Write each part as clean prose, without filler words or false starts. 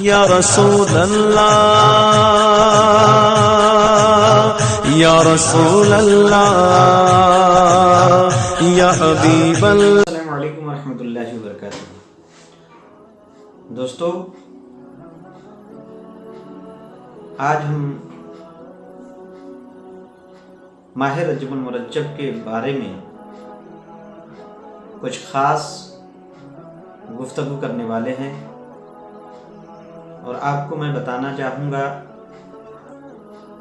یا رسول اللہ یا رسول اللہ یا حبیب اللہ۔ السلام علیکم ورحمۃ اللہ وبرکاتہ۔ دوستو، آج ہم ماہ رجب المرجب کے بارے میں کچھ خاص گفتگو کرنے والے ہیں، اور آپ کو میں بتانا چاہوں گا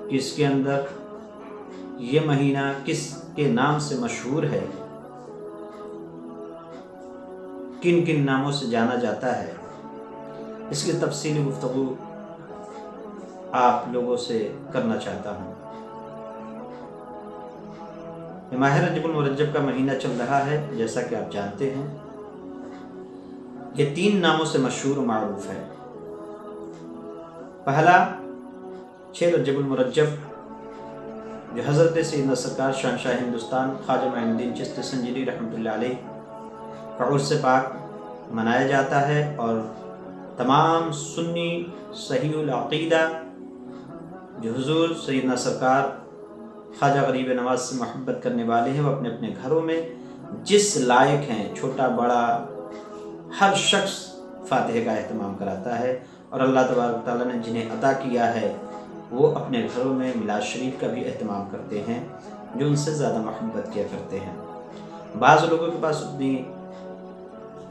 کہ اس کے اندر یہ مہینہ کس کے نام سے مشہور ہے، کن کن ناموں سے جانا جاتا ہے۔ اس کی تفصیلی گفتگو آپ لوگوں سے کرنا چاہتا ہوں۔ یہ ماہ رجب المرجب کا مہینہ چل رہا ہے، جیسا کہ آپ جانتے ہیں۔ یہ 3 ناموں سے مشہور و معروف ہے۔ پہلا 6 رجب المرجب، جو حضرت سیدنا سرکار شہنشاہ ہندوستان خواجہ معین الدین چشتی سنجری رحمۃ اللہ علیہ کا عرس پاک منایا جاتا ہے، اور تمام سنی صحیح العقیدہ جو حضور سیدنا سرکار خواجہ غریب نواز سے محبت کرنے والے ہیں، وہ اپنے اپنے گھروں میں جس لائق ہیں، چھوٹا بڑا ہر شخص فاتحہ کا اہتمام کراتا ہے، اور اللہ تبارک تعالیٰ نے جنہیں عطا کیا ہے وہ اپنے گھروں میں میلاد شریف کا بھی اہتمام کرتے ہیں، جو ان سے زیادہ محبت کیا کرتے ہیں۔ بعض لوگوں کے پاس اتنی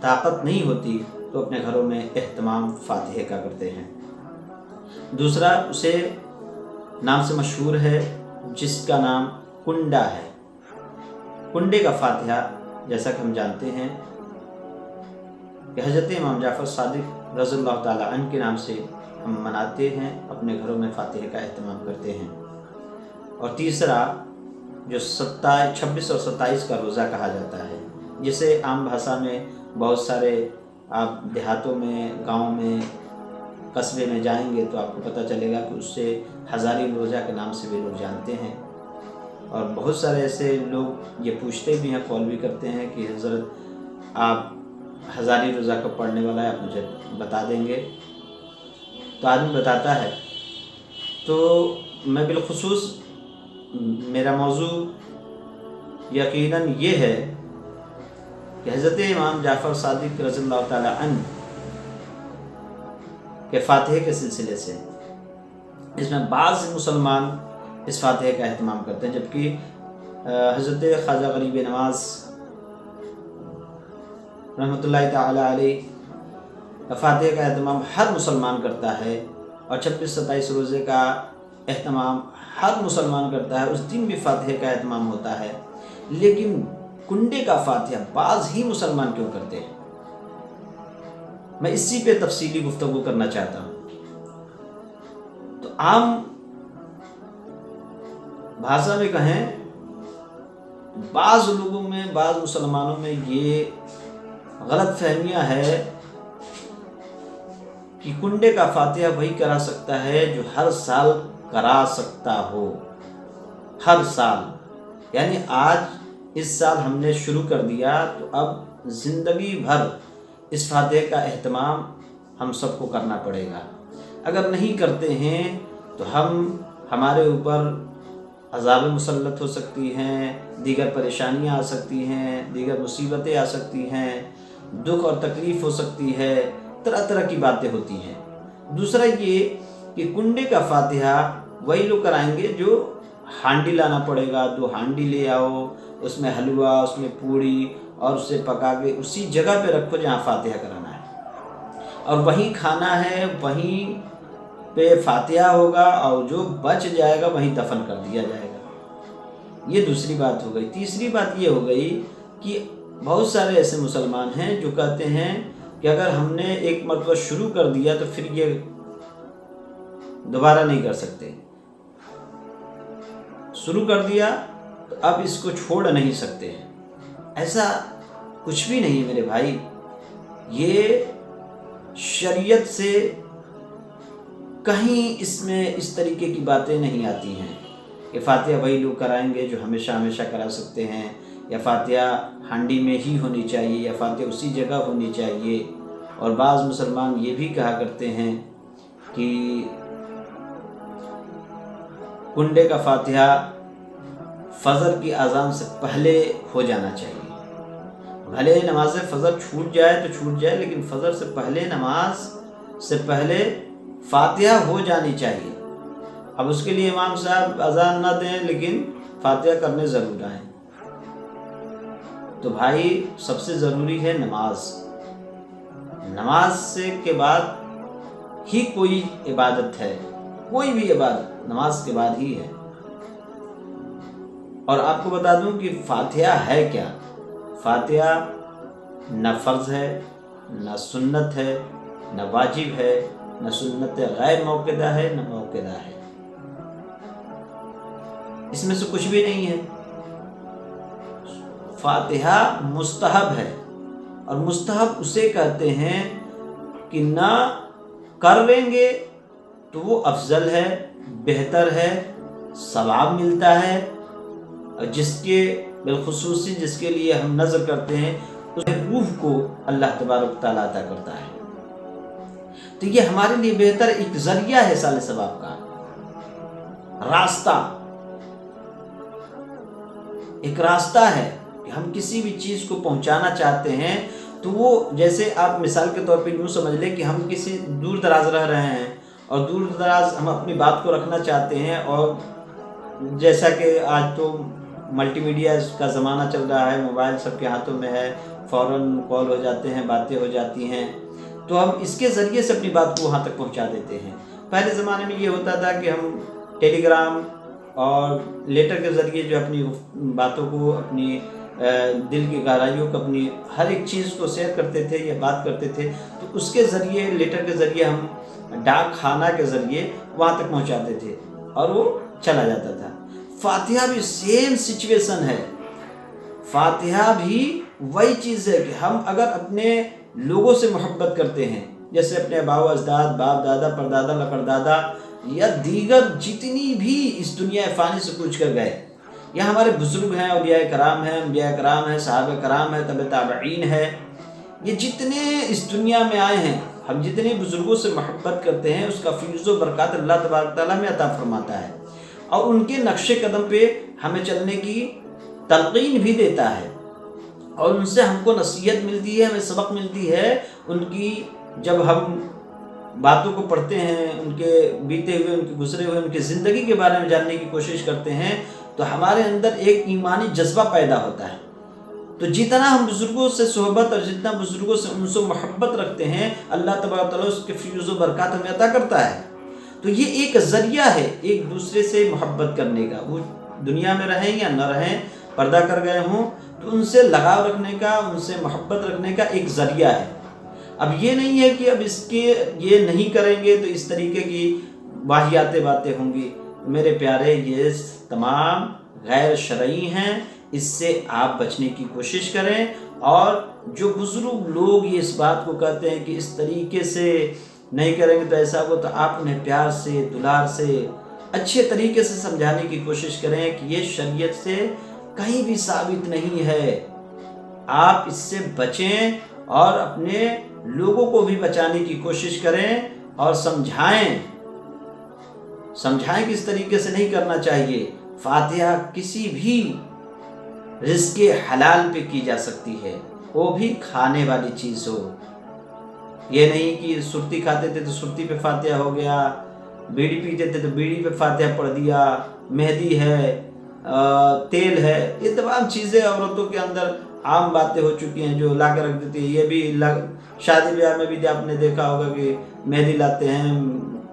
طاقت نہیں ہوتی تو اپنے گھروں میں اہتمام فاتحہ کا کرتے ہیں۔ دوسرا اسے نام سے مشہور ہے جس کا نام کنڈا ہے۔ کنڈے کا فاتحہ، جیسا کہ ہم جانتے ہیں کہ حضرت امام جعفر صادق رضی اللہ تعالیٰ عنہ کے نام سے ہم مناتے ہیں، اپنے گھروں میں فاتحہ کا اہتمام کرتے ہیں۔ اور تیسرا جو 26 اور 27 کا روزہ کہا جاتا ہے، جسے عام بھاشا میں بہت سارے آپ دیہاتوں میں، گاؤں میں، قصبے میں جائیں گے تو آپ کو پتہ چلے گا کہ اس سے ہزاری روزہ کے نام سے بھی لوگ جانتے ہیں۔ اور بہت سارے ایسے لوگ یہ پوچھتے بھی ہیں، قول بھی کرتے ہیں کہ حضرت آپ ہزاری روزہ کب پڑھنے والا ہے، آپ مجھے بتا دیں گے؟ تو آدمی بتاتا ہے۔ تو میں بالخصوص میرا موضوع یقیناً یہ ہے کہ حضرت امام جعفر صادق رضی اللہ تعالیٰ عنہ کے فاتحہ کے سلسلے سے اس میں بعض مسلمان اس فاتحہ کا اہتمام کرتے ہیں، جبکہ حضرت خواجہ غریب نواز رحمۃ اللہ تعالی علیہ فاتحہ کا اہتمام ہر مسلمان کرتا ہے، اور 26-27 روزے کا اہتمام ہر مسلمان کرتا ہے، اس دن بھی فاتحہ کا اہتمام ہوتا ہے۔ لیکن کنڈے کا فاتحہ بعض ہی مسلمان کیوں کرتے ہیں؟ میں اسی پہ تفصیلی گفتگو کرنا چاہتا ہوں۔ تو عام بھاشا میں کہیں، بعض لوگوں میں، بعض مسلمانوں میں یہ غلط فہمیاں ہے کہ کنڈے کا فاتحہ وہی کرا سکتا ہے جو ہر سال کرا سکتا ہو۔ ہر سال، یعنی آج اس سال ہم نے شروع کر دیا تو اب زندگی بھر اس فاتحہ کا اہتمام ہم سب کو کرنا پڑے گا۔ اگر نہیں کرتے ہیں تو ہمارے اوپر عذاب مسلط ہو سکتی ہیں، دیگر پریشانیاں آ سکتی ہیں، دیگر مصیبتیں آ سکتی ہیں، دکھ اور تکلیف ہو سکتی ہے، طرح طرح کی باتیں ہوتی ہیں۔ دوسرا یہ کہ کنڈے کا فاتحہ وہی لوگ کرائیں گے جو ہانڈی لانا پڑے گا، 2 ہانڈی لے آؤ، اس میں حلوہ، اس میں پوڑی، اور اسے پکا کے اسی جگہ پہ رکھو جہاں فاتحہ کرانا ہے، اور وہیں کھانا ہے، وہیں پہ فاتحہ ہوگا، اور جو بچ جائے گا وہیں دفن کر دیا جائے گا۔ یہ دوسری بات ہو گئی۔ تیسری بات یہ ہو گئی کہ بہت سارے ایسے مسلمان ہیں جو کہتے ہیں کہ اگر ہم نے ایک مرتبہ شروع کر دیا تو پھر یہ دوبارہ نہیں کر سکتے، شروع کر دیا تو اب اس کو چھوڑ نہیں سکتے۔ ایسا کچھ بھی نہیں میرے بھائی، یہ شریعت سے کہیں اس میں اس طریقے کی باتیں نہیں آتی ہیں کہ فاتحہ وہی لوگ کرائیں گے جو ہمیشہ ہمیشہ کرا سکتے ہیں، یا فاتحہ ہانڈی میں ہی ہونی چاہیے، یا فاتحہ اسی جگہ ہونی چاہیے، اور بعض مسلمان یہ بھی کہا کرتے ہیں کہ کنڈے کا فاتحہ فجر کی اذان سے پہلے ہو جانا چاہیے. بھلے نماز فجر چھوٹ جائے تو چھوٹ جائے، لیکن فجر سے پہلے نماز سے پہلے فاتحہ ہو جانی چاہیے. اب اس کے لیے امام صاحب اذان نہ دیں لیکن فاتحہ کرنے ضرور آئیں. تو بھائی سب سے ضروری ہے نماز. نماز سے کے بعد ہی کوئی عبادت ہے، کوئی بھی عبادت نماز کے بعد ہی ہے. اور آپ کو بتا دوں کہ فاتحہ ہے کیا. فاتحہ نہ فرض ہے، نہ سنت ہے، نہ واجب ہے، نہ سنت غیر موقدہ ہے، نہ موقدہ ہے. اس میں سے کچھ بھی نہیں ہے. فاتحہ مستحب ہے، اور مستحب اسے کہتے ہیں کہ نہ کر لیں گے تو وہ افضل ہے، بہتر ہے، ثواب ملتا ہے. اور جس کے بالخصوصی جس کے لیے ہم نذر کرتے ہیں اس روح کو اللہ تبارک تعالیٰ عطا کرتا ہے. تو یہ ہمارے لیے بہتر ایک ذریعہ ہے سال ثواب کا، راستہ، ایک راستہ ہے کہ ہم کسی بھی چیز کو پہنچانا چاہتے ہیں تو وہ، جیسے آپ مثال کے طور پہ یوں سمجھ لیں کہ ہم کسی دور دراز رہ رہے ہیں اور دور دراز ہم اپنی بات کو رکھنا چاہتے ہیں، اور جیسا کہ آج تو ملٹی میڈیا کا زمانہ چل رہا ہے، موبائل سب کے ہاتھوں میں ہے، فوراً کال ہو جاتے ہیں، باتیں ہو جاتی ہیں، تو ہم اس کے ذریعے سے اپنی بات کو وہاں تک پہنچا دیتے ہیں. پہلے زمانے میں یہ ہوتا تھا کہ ہم ٹیلی گرام اور لیٹر کے ذریعے جو اپنی باتوں کو، اپنی دل کی گہرائیوں کو، اپنی ہر ایک چیز کو شیئر کرتے تھے یا بات کرتے تھے. تو اس کے ذریعے، لیٹر کے ذریعے، ہم ڈاک خانہ کے ذریعے وہاں تک پہنچاتے تھے اور وہ چلا جاتا تھا. فاتحہ بھی سیم سچویشن ہے. فاتحہ بھی وہی چیز ہے کہ ہم اگر اپنے لوگوں سے محبت کرتے ہیں، جیسے اپنے آباء و اجداد، باپ دادا، پردادا، لقردادا، یا دیگر جتنی بھی اس دنیا فانی سے کوچ کر گئے، یا ہمارے بزرگ ہیں، اولیاء کرام ہیں، انبیاء کرام ہیں، صحابہ کرام ہیں، تبع تابعین ہیں، یہ جتنے اس دنیا میں آئے ہیں، ہم جتنے بزرگوں سے محبت کرتے ہیں اس کا فیض و برکات اللہ تبارک تعالیٰ میں عطا فرماتا ہے، اور ان کے نقش قدم پہ ہمیں چلنے کی تلقین بھی دیتا ہے، اور ان سے ہم کو نصیحت ملتی ہے، ہمیں سبق ملتی ہے. ان کی جب ہم باتوں کو پڑھتے ہیں، ان کے بیتے ہوئے، ان کے گزرے ہوئے، ان کی زندگی کے بارے میں جاننے کی کوشش کرتے ہیں، تو ہمارے اندر ایک ایمانی جذبہ پیدا ہوتا ہے. تو جتنا ہم بزرگوں سے صحبت اور جتنا بزرگوں سے ان سے محبت رکھتے ہیں، اللہ تبارک تعالیٰ اس کے فیض و برکات ہمیں عطا کرتا ہے. تو یہ ایک ذریعہ ہے ایک دوسرے سے محبت کرنے کا. وہ دنیا میں رہیں یا نہ رہیں، پردہ کر گئے ہوں، تو ان سے لگاؤ رکھنے کا، ان سے محبت رکھنے کا ایک ذریعہ ہے. اب یہ نہیں ہے کہ اب اس کے یہ نہیں کریں گے تو اس طریقے کی واہیات باتیں ہوں گی. میرے پیارے، یہ تمام غیر شرعی ہیں، اس سے آپ بچنے کی کوشش کریں. اور جو بزرگ لوگ یہ اس بات کو کہتے ہیں کہ اس طریقے سے نہیں کریں گے تو ایسا ہو، تو آپ انہیں پیار سے، دلار سے، اچھے طریقے سے سمجھانے کی کوشش کریں کہ یہ شریعت سے کہیں بھی ثابت نہیں ہے. آپ اس سے بچیں اور اپنے لوگوں کو بھی بچانے کی کوشش کریں اور سمجھائیں کہ اس طریقے سے نہیں کرنا چاہیے. فاتحہ کسی بھی رزق حلال پہ کی جا سکتی ہے، وہ بھی کھانے والی چیز ہو. یہ نہیں کہ سرتی کھاتے تھے تو سرتی پہ فاتحہ ہو گیا، بیڑی پیتے تھے تو بیڑی پہ فاتحہ پڑھ دیا، مہندی ہے، تیل ہے، یہ تمام چیزیں عورتوں کے اندر عام باتیں ہو چکی ہیں جو لا کے رکھ دیتی ہیں. یہ بھی شادی بیاہ میں بھی آپ نے دیکھا ہوگا کہ مہندی لاتے ہیں،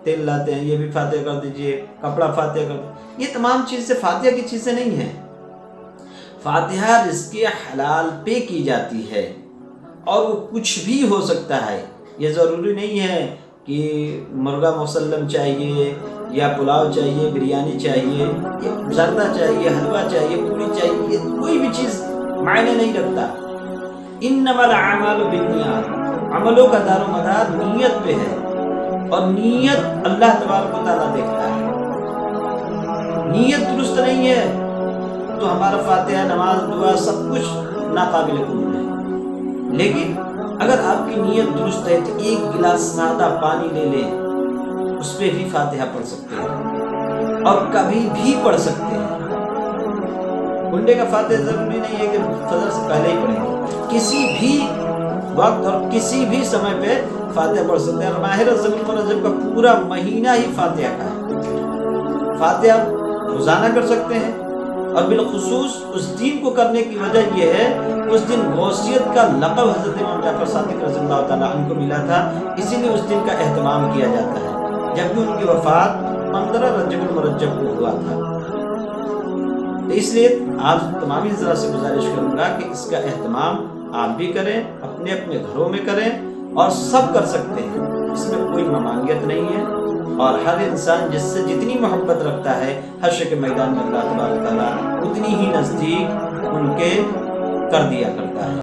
تیل لاتے ہیں، یہ بھی فاتحہ کر دیجئے، کپڑا فاتحہ کر دیجئے. یہ تمام چیزیں فاتحہ کی چیزیں نہیں ہیں. فاتحہ رزق حلال پہ کی جاتی ہے، اور وہ کچھ بھی ہو سکتا ہے. یہ ضروری نہیں ہے کہ مرغا مسلم چاہیے یا پلاؤ چاہیے، بریانی چاہیے، زردہ چاہیے، حلوہ چاہیے، پوری چاہیے، یہ کوئی بھی چیز معنی نہیں رکھتا. انما الاعمال بالنیات، عملوں کا دار و مدار نیت پہ ہے، اور نیت اللہ تبارک و تعالیٰ دیکھتا ہے. نیت درست نہیں ہے تو ہمارا فاتحہ، نماز، دعا سب کچھ ناقابل قبول ہے. لیکن اگر آپ کی نیت درست ہے تو ایک گلاس سادہ پانی لے لیں، اس پہ بھی فاتحہ پڑھ سکتے ہیں اور کبھی بھی پڑھ سکتے ہیں۔ کنڈے کا فاتحہ ضروری نہیں ہے کہ فجر سے پہلے ہی پڑھیں، کسی بھی وقت اور کسی بھی سمے پہ فاتحہ پڑھ سکتے ہیں۔ اور ماہ رجب المرجب کا پورا مہینہ ہی فاتحہ کا ہے۔ فاتحہ روزانہ کر سکتے ہیں، اور بالخصوص اس دن کو کرنے کی وجہ یہ ہے، اس دن غوثیت کا لقب حضرت امام جعفر صادق رضی اللہ تعالیٰ عنہ کو ملا تھا، اسی لیے اس دن کا اہتمام کیا جاتا ہے، جبکہ ان کی وفات 15 رجب المرجب کو ہوا تھا۔ تو اس لیے آپ تمامی ذرا سے گزارش کروں گا کہ اس کا اہتمام آپ بھی کریں، اپنے اپنے گھروں میں کریں، اور سب کر سکتے ہیں، اس میں کوئی ممانعت نہیں ہے، اور ہر انسان جس سے جتنی محبت رکھتا ہے حشر کے میدان میں اللہ تبارک و تعالیٰ اتنی ہی نزدیک ان کے کر دیا کرتا ہے۔